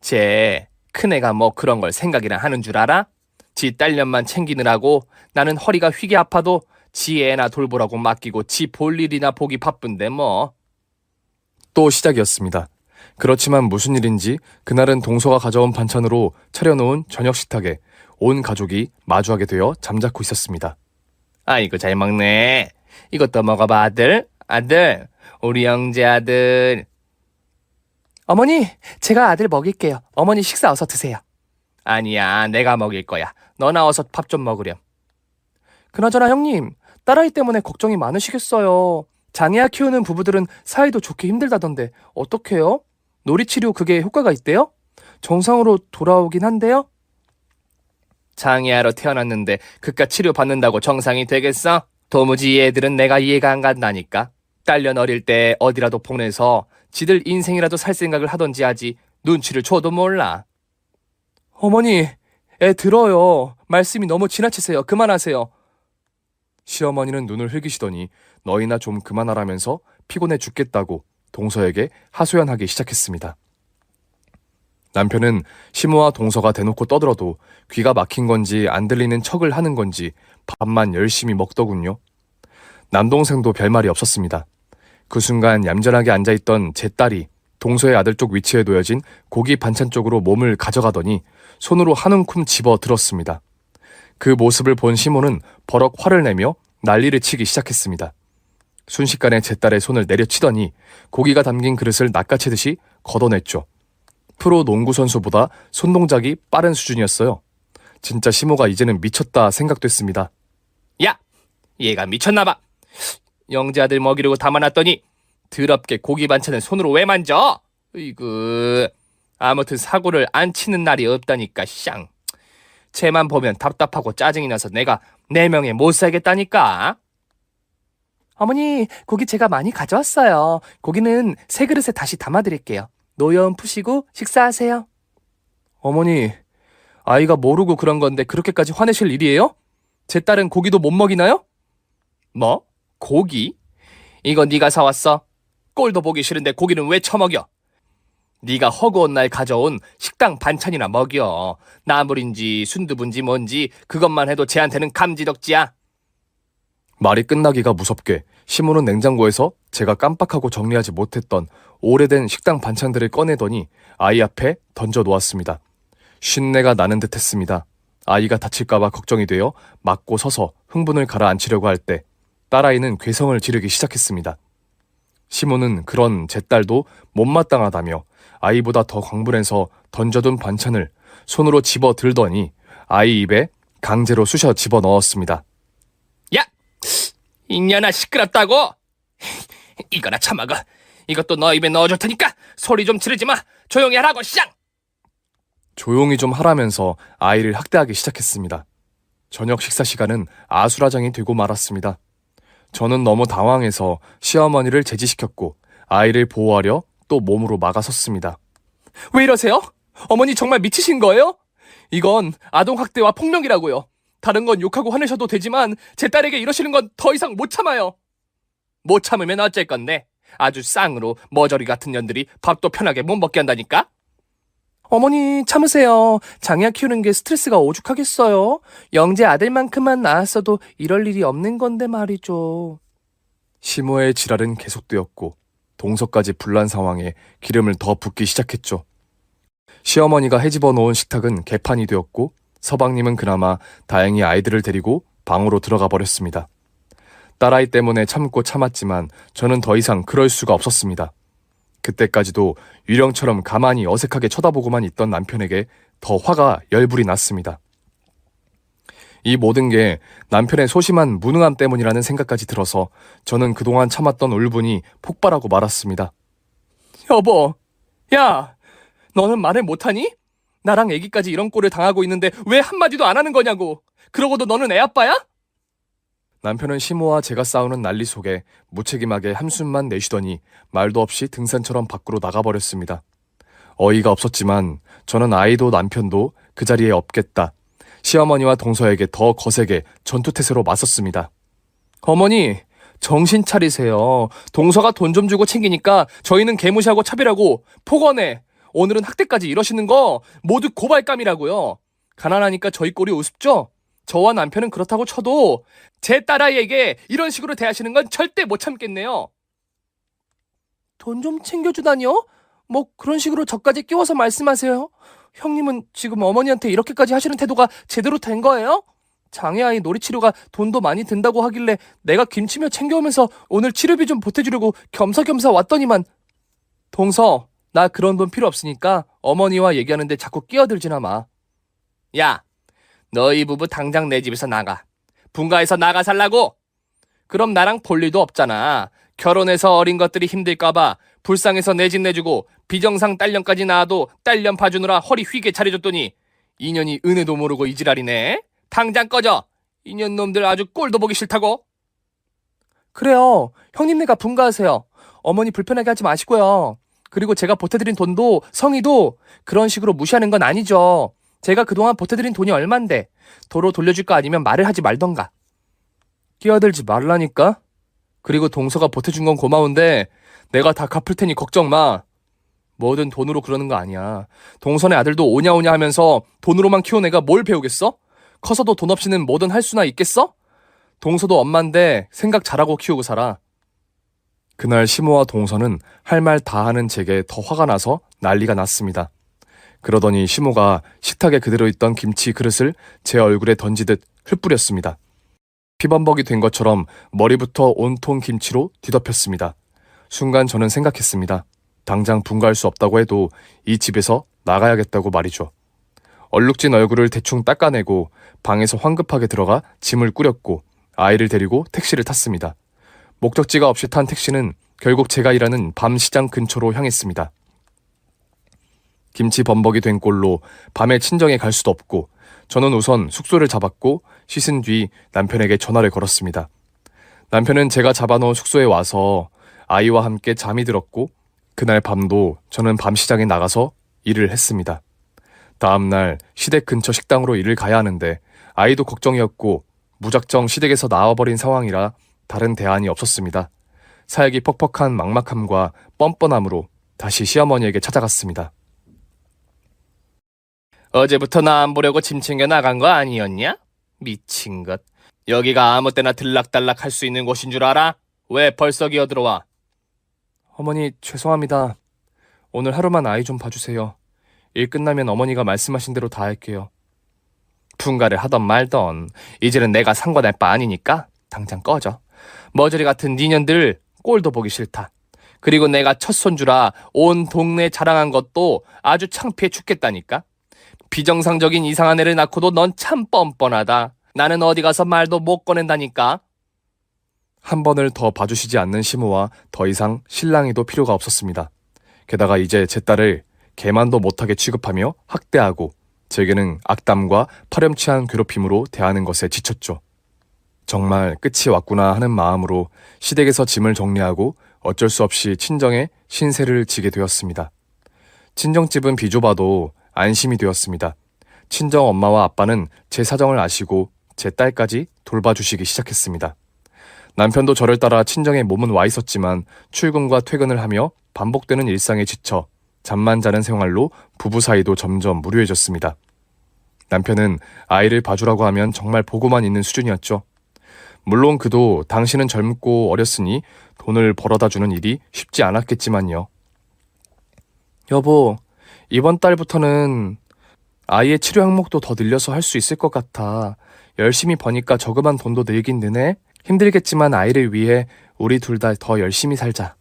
쟤 큰애가 뭐 그런 걸 생각이나 하는 줄 알아? 지 딸년만 챙기느라고 나는 허리가 휘게 아파도 지 애나 돌보라고 맡기고 지 볼 일이나 보기 바쁜데 뭐. 또 시작이었습니다. 그렇지만 무슨 일인지 그날은 동서가 가져온 반찬으로 차려놓은 저녁 식탁에 온 가족이 마주하게 되어 잠자코 있었습니다. 아이고 잘 먹네. 이것도 먹어봐 아들. 우리 영재 아들. 어머니, 제가 아들 먹일게요. 어머니 식사 어서 드세요. 아니야 내가 먹일 거야. 너 나와서 밥 좀 먹으렴. 그나저나 형님, 딸아이 때문에 걱정이 많으시겠어요. 장애아 키우는 부부들은 사이도 좋게 힘들다던데 어떡해요? 놀이치료 그게 효과가 있대요? 정상으로 돌아오긴 한데요? 장애아로 태어났는데 그깟 치료 받는다고 정상이 되겠어? 도무지 얘들은 내가 이해가 안 간다니까. 딸년 어릴 때 어디라도 보내서 지들 인생이라도 살 생각을 하던지 하지 눈치를 줘도 몰라. 어머니, 애 들어요. 말씀이 너무 지나치세요. 그만하세요. 시어머니는 눈을 흘기시더니 너희나 좀 그만하라면서 피곤해 죽겠다고 동서에게 하소연하기 시작했습니다. 남편은 시모와 동서가 대놓고 떠들어도 귀가 막힌 건지 안 들리는 척을 하는 건지 밥만 열심히 먹더군요. 남동생도 별말이 없었습니다. 그 순간 얌전하게 앉아있던 제 딸이 동서의 아들 쪽 위치에 놓여진 고기 반찬 쪽으로 몸을 가져가더니 손으로 한 움큼 집어 들었습니다. 그 모습을 본 시모는 버럭 화를 내며 난리를 치기 시작했습니다. 순식간에 제 딸의 손을 내려치더니 고기가 담긴 그릇을 낚아채듯이 걷어냈죠. 프로 농구 선수보다 손동작이 빠른 수준이었어요. 진짜 시모가 이제는 미쳤다 생각됐습니다. 야! 얘가 미쳤나봐. 영재 아들 먹이려고 담아놨더니 더럽게 고기 반찬을 손으로 왜 만져? 으이구. 아무튼 사고를 안 치는 날이 없다니까 쌍. 쟤만 보면 답답하고 짜증이 나서 내가 4명에 못 살겠다니까. 어머니, 고기 제가 많이 가져왔어요. 고기는 새 그릇에 다시 담아드릴게요. 노여움 푸시고 식사하세요. 어머니, 아이가 모르고 그런 건데 그렇게까지 화내실 일이에요? 제 딸은 고기도 못 먹이나요? 뭐? 고기? 이거 네가 사왔어? 꼴도 보기 싫은데 고기는 왜 처먹여? 네가 허구한 날 가져온 식당 반찬이나 먹여. 나물인지 순두부인지 뭔지 그것만 해도 쟤한테는 감지덕지야. 말이 끝나기가 무섭게 시모는 냉장고에서 제가 깜빡하고 정리하지 못했던 오래된 식당 반찬들을 꺼내더니 아이 앞에 던져 놓았습니다. 쉰내가 나는 듯 했습니다. 아이가 다칠까봐 걱정이 되어 맞고 서서 흥분을 가라앉히려고 할 때 딸아이는 괴성을 지르기 시작했습니다. 시모는 그런 제 딸도 못마땅하다며 아이보다 더 광분해서 던져둔 반찬을 손으로 집어 들더니 아이 입에 강제로 쑤셔 집어 넣었습니다. 야! 이년아 시끄럽다고! 이거나 처먹어. 이것도 너 입에 넣어줄 테니까 소리 좀 지르지 마. 조용히 하라고 쌍! 조용히 좀 하라면서 아이를 학대하기 시작했습니다. 저녁 식사 시간은 아수라장이 되고 말았습니다. 저는 너무 당황해서 시어머니를 제지시켰고 아이를 보호하려 또 몸으로 막아섰습니다. 왜 이러세요? 어머니 정말 미치신 거예요? 이건 아동학대와 폭력이라고요. 다른 건 욕하고 화내셔도 되지만 제 딸에게 이러시는 건 더 이상 못 참아요. 못 참으면 어쩔 건데 아주 쌍으로 머저리 같은 년들이 밥도 편하게 못 먹게 한다니까? 어머니 참으세요. 장애아 키우는 게 스트레스가 오죽하겠어요. 영재 아들만큼만 낳았어도 이럴 일이 없는 건데 말이죠. 시모의 지랄은 계속되었고 동서까지 분란 상황에 기름을 더 붓기 시작했죠. 시어머니가 헤집어 놓은 식탁은 개판이 되었고 서방님은 그나마 다행히 아이들을 데리고 방으로 들어가 버렸습니다. 딸아이 때문에 참고 참았지만 저는 더 이상 그럴 수가 없었습니다. 그때까지도 유령처럼 가만히 어색하게 쳐다보고만 있던 남편에게 더 화가 열불이 났습니다. 이 모든 게 남편의 소심한 무능함 때문이라는 생각까지 들어서 저는 그동안 참았던 울분이 폭발하고 말았습니다. 여보, 야, 너는 말을 못하니? 나랑 애기까지 이런 꼴을 당하고 있는데 왜 한마디도 안 하는 거냐고. 그러고도 너는 애 아빠야? 남편은 시모와 제가 싸우는 난리 속에 무책임하게 한숨만 내쉬더니 말도 없이 등산처럼 밖으로 나가버렸습니다. 어이가 없었지만 저는 아이도 남편도 그 자리에 없겠다. 시어머니와 동서에게 더 거세게 전투태세로 맞섰습니다. 어머니, 정신 차리세요. 동서가 돈 좀 주고 챙기니까 저희는 개무시하고 차별하고 폭언해. 오늘은 학대까지 이러시는 거 모두 고발감이라고요. 가난하니까 저희 꼴이 우습죠? 저와 남편은 그렇다고 쳐도 제 딸아이에게 이런 식으로 대하시는 건 절대 못 참겠네요. 돈 좀 챙겨주다니요? 뭐 그런 식으로 저까지 끼워서 말씀하세요? 형님은 지금 어머니한테 이렇게까지 하시는 태도가 제대로 된 거예요? 장애아이 놀이치료가 돈도 많이 든다고 하길래 내가 김치며 챙겨오면서 오늘 치료비 좀 보태주려고 겸사겸사 왔더니만. 동서, 나 그런 돈 필요 없으니까 어머니와 얘기하는데 자꾸 끼어들지나 마. 야, 너희 부부 당장 내 집에서 나가. 분가해서 나가 살라고? 그럼 나랑 볼 일도 없잖아. 결혼해서 어린 것들이 힘들까봐 불쌍해서 내 집 내주고 비정상 딸년까지 낳아도 딸년 봐주느라 허리 휘게 차려줬더니 이년이 은혜도 모르고 이 지랄이네. 당장 꺼져. 이년 놈들 아주 꼴도 보기 싫다고. 그래요. 형님네가 분가하세요. 어머니 불편하게 하지 마시고요. 그리고 제가 보태드린 돈도 성의도 그런 식으로 무시하는 건 아니죠. 제가 그동안 보태드린 돈이 얼만데 도로 돌려줄 거 아니면 말을 하지 말던가. 끼어들지 말라니까. 그리고 동서가 보태준 건 고마운데 내가 다 갚을 테니 걱정 마. 뭐든 돈으로 그러는 거 아니야. 동선의 아들도 오냐오냐 하면서 돈으로만 키운 애가 뭘 배우겠어? 커서도 돈 없이는 뭐든 할 수나 있겠어? 동서도 엄마인데 생각 잘하고 키우고 살아. 그날 시모와 동서는 할 말 다 하는 제게 더 화가 나서 난리가 났습니다. 그러더니 시모가 식탁에 그대로 있던 김치 그릇을 제 얼굴에 던지듯 흩뿌렸습니다. 피범벅이 된 것처럼 머리부터 온통 김치로 뒤덮였습니다. 순간 저는 생각했습니다. 당장 분가할 수 없다고 해도 이 집에서 나가야겠다고 말이죠. 얼룩진 얼굴을 대충 닦아내고 방에서 황급하게 들어가 짐을 꾸렸고 아이를 데리고 택시를 탔습니다. 목적지가 없이 탄 택시는 결국 제가 일하는 밤시장 근처로 향했습니다. 김치 범벅이 된 꼴로 밤에 친정에 갈 수도 없고 저는 우선 숙소를 잡았고 씻은 뒤 남편에게 전화를 걸었습니다. 남편은 제가 잡아놓은 숙소에 와서 아이와 함께 잠이 들었고 그날 밤도 저는 밤시장에 나가서 일을 했습니다. 다음날 시댁 근처 식당으로 일을 가야 하는데 아이도 걱정이었고 무작정 시댁에서 나와버린 상황이라 다른 대안이 없었습니다. 사역이 퍽퍽한 막막함과 뻔뻔함으로 다시 시어머니에게 찾아갔습니다. 어제부터 나 안 보려고 짐 챙겨 나간 거 아니었냐? 미친 것. 여기가 아무 때나 들락달락 할 수 있는 곳인 줄 알아? 왜 벌써 기어들어와? 어머니 죄송합니다. 오늘 하루만 아이 좀 봐주세요. 일 끝나면 어머니가 말씀하신 대로 다 할게요. 분가를 하던 말던 이제는 내가 상관할 바 아니니까 당장 꺼져. 머저리 같은 니년들 꼴도 보기 싫다. 그리고 내가 첫 손주라 온 동네 자랑한 것도 아주 창피해 죽겠다니까. 비정상적인 이상한 애를 낳고도 넌 참 뻔뻔하다. 나는 어디 가서 말도 못 꺼낸다니까. 한 번을 더 봐주시지 않는 시모와 더 이상 신랑이도 필요가 없었습니다. 게다가 이제 제 딸을 개만도 못하게 취급하며 학대하고 제게는 악담과 파렴치한 괴롭힘으로 대하는 것에 지쳤죠. 정말 끝이 왔구나 하는 마음으로 시댁에서 짐을 정리하고 어쩔 수 없이 친정에 신세를 지게 되었습니다. 친정집은 비좁아도 안심이 되었습니다. 친정 엄마와 아빠는 제 사정을 아시고 제 딸까지 돌봐주시기 시작했습니다. 남편도 저를 따라 친정에 몸은 와 있었지만 출근과 퇴근을 하며 반복되는 일상에 지쳐 잠만 자는 생활로 부부 사이도 점점 무료해졌습니다. 남편은 아이를 봐주라고 하면 정말 보고만 있는 수준이었죠. 물론 그도 당신은 젊고 어렸으니 돈을 벌어다 주는 일이 쉽지 않았겠지만요. 여보, 이번 달부터는 아이의 치료 항목도 더 늘려서 할 수 있을 것 같아. 열심히 버니까 저금한 돈도 늘긴 느네. 힘들겠지만 아이를 위해 우리 둘 다 더 열심히 살자.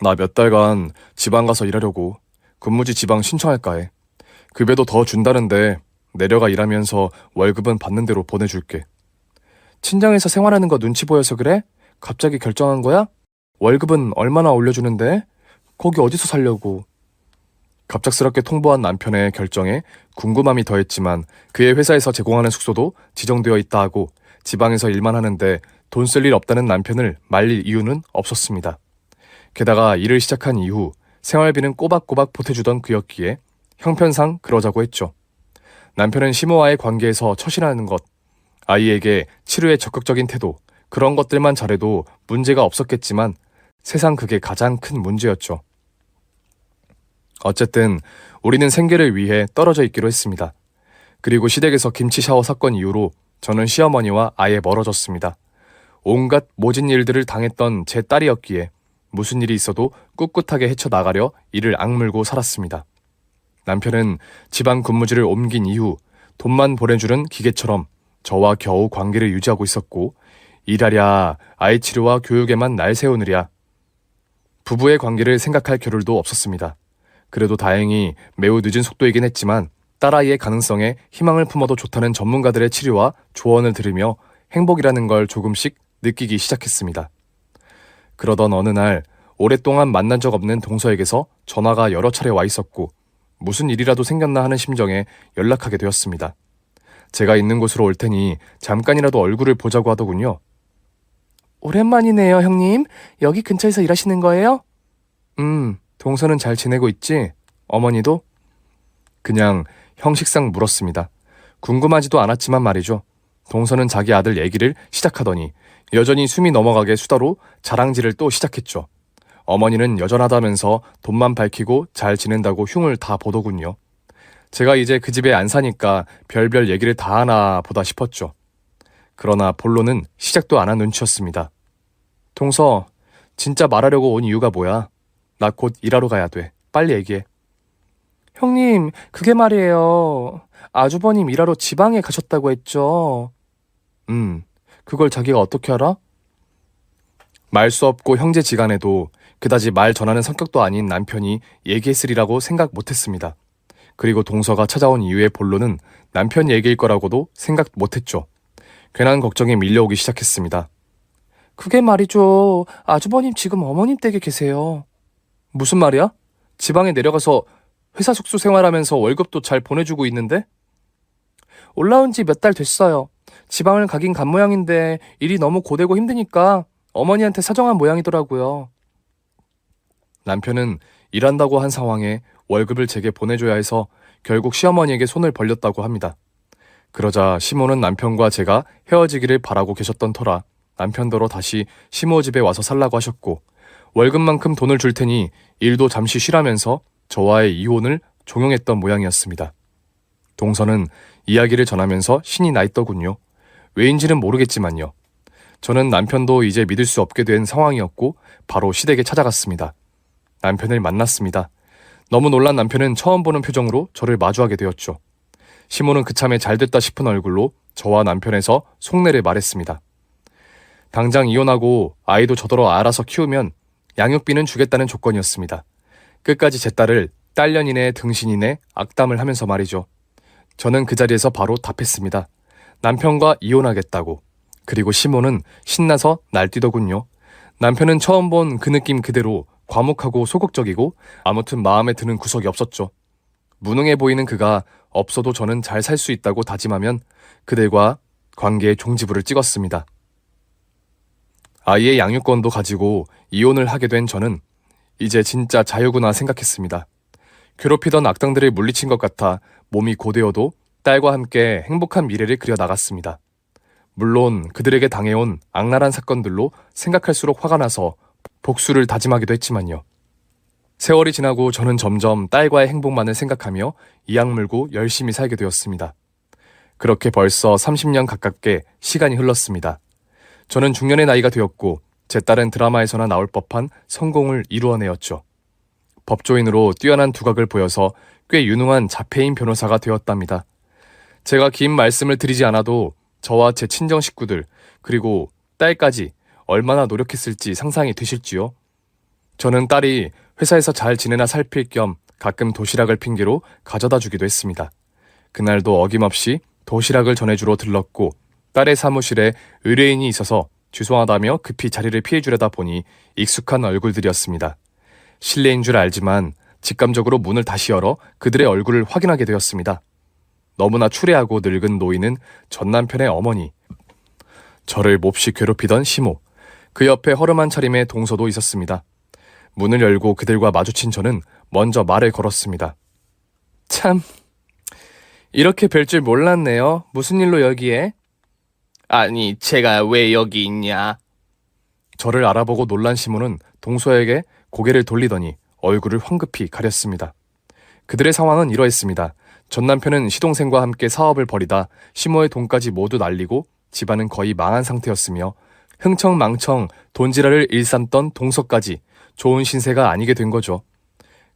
나 몇 달간 지방 가서 일하려고. 근무지 지방 신청할까 해. 급여도 더 준다는데 내려가 일하면서 월급은 받는 대로 보내줄게. 친정에서 생활하는 거 눈치 보여서 그래? 갑자기 결정한 거야? 월급은 얼마나 올려주는데? 거기 어디서 살려고? 갑작스럽게 통보한 남편의 결정에 궁금함이 더했지만 그의 회사에서 제공하는 숙소도 지정되어 있다 하고 지방에서 일만 하는데 돈 쓸 일 없다는 남편을 말릴 이유는 없었습니다. 게다가 일을 시작한 이후 생활비는 꼬박꼬박 보태주던 그였기에 형편상 그러자고 했죠. 남편은 시모와의 관계에서 처신하는 것, 아이에게 치료에 적극적인 태도, 그런 것들만 잘해도 문제가 없었겠지만 세상 그게 가장 큰 문제였죠. 어쨌든 우리는 생계를 위해 떨어져 있기로 했습니다. 그리고 시댁에서 김치 샤워 사건 이후로 저는 시어머니와 아예 멀어졌습니다. 온갖 모진 일들을 당했던 제 딸이었기에 무슨 일이 있어도 꿋꿋하게 헤쳐나가려 이를 악물고 살았습니다. 남편은 지방 근무지를 옮긴 이후 돈만 보내주는 기계처럼 저와 겨우 관계를 유지하고 있었고 일하랴 아이 치료와 교육에만 날 세우느랴 부부의 관계를 생각할 겨를도 없었습니다. 그래도 다행히 매우 늦은 속도이긴 했지만 딸아이의 가능성에 희망을 품어도 좋다는 전문가들의 치료와 조언을 들으며 행복이라는 걸 조금씩 느끼기 시작했습니다. 그러던 어느 날 오랫동안 만난 적 없는 동서에게서 전화가 여러 차례 와 있었고 무슨 일이라도 생겼나 하는 심정에 연락하게 되었습니다. 제가 있는 곳으로 올 테니 잠깐이라도 얼굴을 보자고 하더군요. 오랜만이네요, 형님. 여기 근처에서 일하시는 거예요? 동서는 잘 지내고 있지? 어머니도? 그냥 형식상 물었습니다. 궁금하지도 않았지만 말이죠. 동서는 자기 아들 얘기를 시작하더니 여전히 숨이 넘어가게 수다로 자랑질을 또 시작했죠. 어머니는 여전하다면서 돈만 밝히고 잘 지낸다고 흉을 다 보더군요. 제가 이제 그 집에 안 사니까 별별 얘기를 다 하나 보다 싶었죠. 그러나 본론은 시작도 안 한 눈치였습니다. 동서, 진짜 말하려고 온 이유가 뭐야? 나 곧 일하러 가야 돼. 빨리 얘기해. 형님, 그게 말이에요. 아주버님 일하러 지방에 가셨다고 했죠. 그걸 자기가 어떻게 알아? 말 수 없고 형제지간에도 그다지 말 전하는 성격도 아닌 남편이 얘기했으리라고 생각 못했습니다. 그리고 동서가 찾아온 이유의 본론은 남편 얘기일 거라고도 생각 못했죠. 괜한 걱정이 밀려오기 시작했습니다. 그게 말이죠. 아주버님 지금 어머님 댁에 계세요. 무슨 말이야? 지방에 내려가서 회사 숙소 생활하면서 월급도 잘 보내주고 있는데? 올라온 지 몇 달 됐어요. 지방을 가긴 간 모양인데 일이 너무 고되고 힘드니까 어머니한테 사정한 모양이더라고요. 남편은 일한다고 한 상황에 월급을 제게 보내줘야 해서 결국 시어머니에게 손을 벌렸다고 합니다. 그러자 시모는 남편과 제가 헤어지기를 바라고 계셨던 터라 남편더러 다시 시모 집에 와서 살라고 하셨고 월급만큼 돈을 줄 테니 일도 잠시 쉬라면서 저와의 이혼을 종용했던 모양이었습니다. 동서는 이야기를 전하면서 신이 나 있더군요. 왜인지는 모르겠지만요. 저는 남편도 이제 믿을 수 없게 된 상황이었고 바로 시댁에 찾아갔습니다. 남편을 만났습니다. 너무 놀란 남편은 처음 보는 표정으로 저를 마주하게 되었죠. 시모는 그참에 잘됐다 싶은 얼굴로 저와 남편에서 속내를 말했습니다. 당장 이혼하고 아이도 저더러 알아서 키우면 양육비는 주겠다는 조건이었습니다. 끝까지 제 딸을 딸년이네 등신이네 악담을 하면서 말이죠. 저는 그 자리에서 바로 답했습니다. 남편과 이혼하겠다고. 그리고 시모는 신나서 날뛰더군요. 남편은 처음 본 그 느낌 그대로 과묵하고 소극적이고 아무튼 마음에 드는 구석이 없었죠. 무능해 보이는 그가 없어도 저는 잘 살 수 있다고 다짐하면 그들과 관계의 종지부를 찍었습니다. 아이의 양육권도 가지고 이혼을 하게 된 저는 이제 진짜 자유구나 생각했습니다. 괴롭히던 악당들을 물리친 것 같아 몸이 고되어도 딸과 함께 행복한 미래를 그려나갔습니다. 물론 그들에게 당해온 악랄한 사건들로 생각할수록 화가 나서 복수를 다짐하기도 했지만요. 세월이 지나고 저는 점점 딸과의 행복만을 생각하며 이악 물고 열심히 살게 되었습니다. 그렇게 벌써 30년 가깝게 시간이 흘렀습니다. 저는 중년의 나이가 되었고 제 딸은 드라마에서나 나올 법한 성공을 이루어내었죠. 법조인으로 뛰어난 두각을 보여서 꽤 유능한 자폐인 변호사가 되었답니다. 제가 긴 말씀을 드리지 않아도 저와 제 친정 식구들 그리고 딸까지 얼마나 노력했을지 상상이 되실지요? 저는 딸이 회사에서 잘 지내나 살필 겸 가끔 도시락을 핑계로 가져다 주기도 했습니다. 그날도 어김없이 도시락을 전해주러 들렀고 딸의 사무실에 의뢰인이 있어서 죄송하다며 급히 자리를 피해주려다 보니 익숙한 얼굴들이었습니다. 실례인 줄 알지만 직감적으로 문을 다시 열어 그들의 얼굴을 확인하게 되었습니다. 너무나 추레하고 늙은 노인은 전 남편의 어머니, 저를 몹시 괴롭히던 시모, 그 옆에 허름한 차림의 동서도 있었습니다. 문을 열고 그들과 마주친 저는 먼저 말을 걸었습니다. 참, 이렇게 뵐 줄 몰랐네요. 무슨 일로 여기에? 아니, 제가 왜 여기 있냐? 저를 알아보고 놀란 시모는 동서에게 고개를 돌리더니 얼굴을 황급히 가렸습니다. 그들의 상황은 이러했습니다. 전 남편은 시동생과 함께 사업을 벌이다 시모의 돈까지 모두 날리고 집안은 거의 망한 상태였으며 흥청망청 돈지랄을 일삼던 동서까지 좋은 신세가 아니게 된 거죠.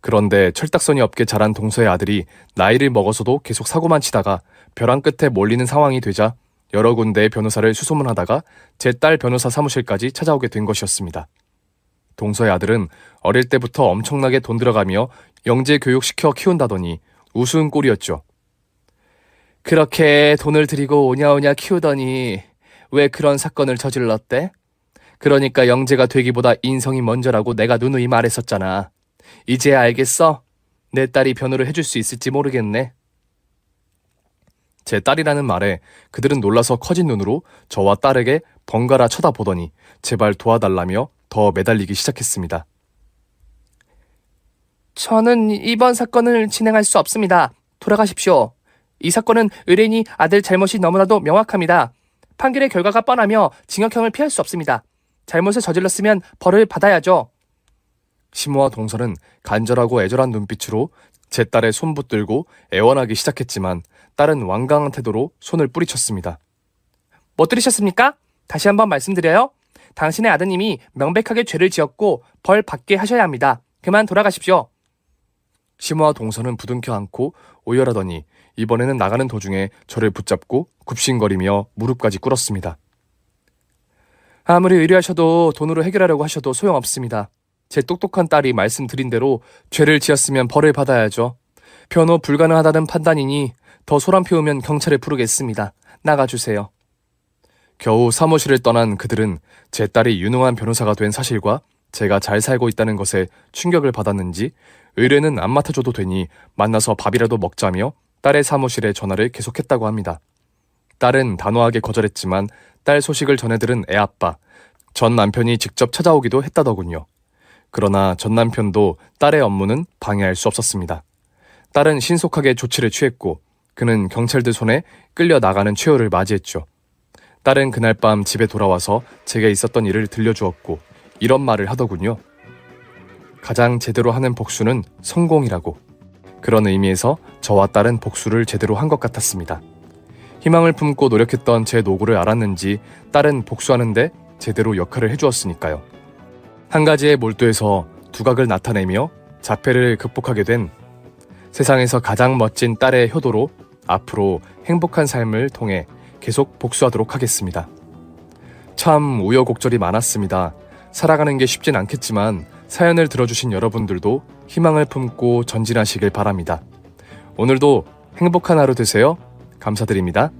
그런데 철딱서니 없게 자란 동서의 아들이 나이를 먹어서도 계속 사고만 치다가 벼랑 끝에 몰리는 상황이 되자 여러 군데의 변호사를 수소문하다가 제 딸 변호사 사무실까지 찾아오게 된 것이었습니다. 동서의 아들은 어릴 때부터 엄청나게 돈 들어가며 영재 교육시켜 키운다더니 우스운 꼴이었죠. 그렇게 돈을 들이고 오냐오냐 키우더니 왜 그런 사건을 저질렀대? 그러니까 영재가 되기보다 인성이 먼저라고 내가 누누이 말했었잖아. 이제야 알겠어? 내 딸이 변호를 해줄 수 있을지 모르겠네. 제 딸이라는 말에 그들은 놀라서 커진 눈으로 저와 딸에게 번갈아 쳐다보더니 제발 도와달라며 더 매달리기 시작했습니다. 저는 이번 사건을 진행할 수 없습니다. 돌아가십시오. 이 사건은 의뢰인이 아들 잘못이 너무나도 명확합니다. 판결의 결과가 뻔하며 징역형을 피할 수 없습니다. 잘못을 저질렀으면 벌을 받아야죠. 시모와 동설은 간절하고 애절한 눈빛으로 제 딸의 손 붙들고 애원하기 시작했지만 딸은 완강한 태도로 손을 뿌리쳤습니다. 못 들으셨습니까? 다시 한번 말씀드려요. 당신의 아드님이 명백하게 죄를 지었고 벌 받게 하셔야 합니다. 그만 돌아가십시오. 시모와 동설은 부둥켜 안고 오열하더니 이번에는 나가는 도중에 저를 붙잡고 굽신거리며 무릎까지 꿇었습니다. 아무리 의뢰하셔도 돈으로 해결하려고 하셔도 소용없습니다. 제 똑똑한 딸이 말씀드린 대로 죄를 지었으면 벌을 받아야죠. 변호 불가능하다는 판단이니 더 소란 피우면 경찰을 부르겠습니다. 나가주세요. 겨우 사무실을 떠난 그들은 제 딸이 유능한 변호사가 된 사실과 제가 잘 살고 있다는 것에 충격을 받았는지 의뢰는 안 맡아줘도 되니 만나서 밥이라도 먹자며 딸의 사무실에 전화를 계속했다고 합니다. 딸은 단호하게 거절했지만 딸 소식을 전해들은 애아빠, 전 남편이 직접 찾아오기도 했다더군요. 그러나 전 남편도 딸의 업무는 방해할 수 없었습니다. 딸은 신속하게 조치를 취했고 그는 경찰들 손에 끌려 나가는 최후를 맞이했죠. 딸은 그날 밤 집에 돌아와서 제게 있었던 일을 들려주었고 이런 말을 하더군요. 가장 제대로 하는 복수는 성공이라고. 그런 의미에서 저와 딸은 복수를 제대로 한 것 같았습니다. 희망을 품고 노력했던 제 노고를 알았는지 딸은 복수하는데 제대로 역할을 해주었으니까요. 한 가지에 몰두해서 두각을 나타내며 자폐를 극복하게 된 세상에서 가장 멋진 딸의 효도로 앞으로 행복한 삶을 통해 계속 복수하도록 하겠습니다. 참 우여곡절이 많았습니다. 살아가는 게 쉽진 않겠지만 사연을 들어주신 여러분들도 희망을 품고 전진하시길 바랍니다. 오늘도 행복한 하루 되세요. 감사드립니다.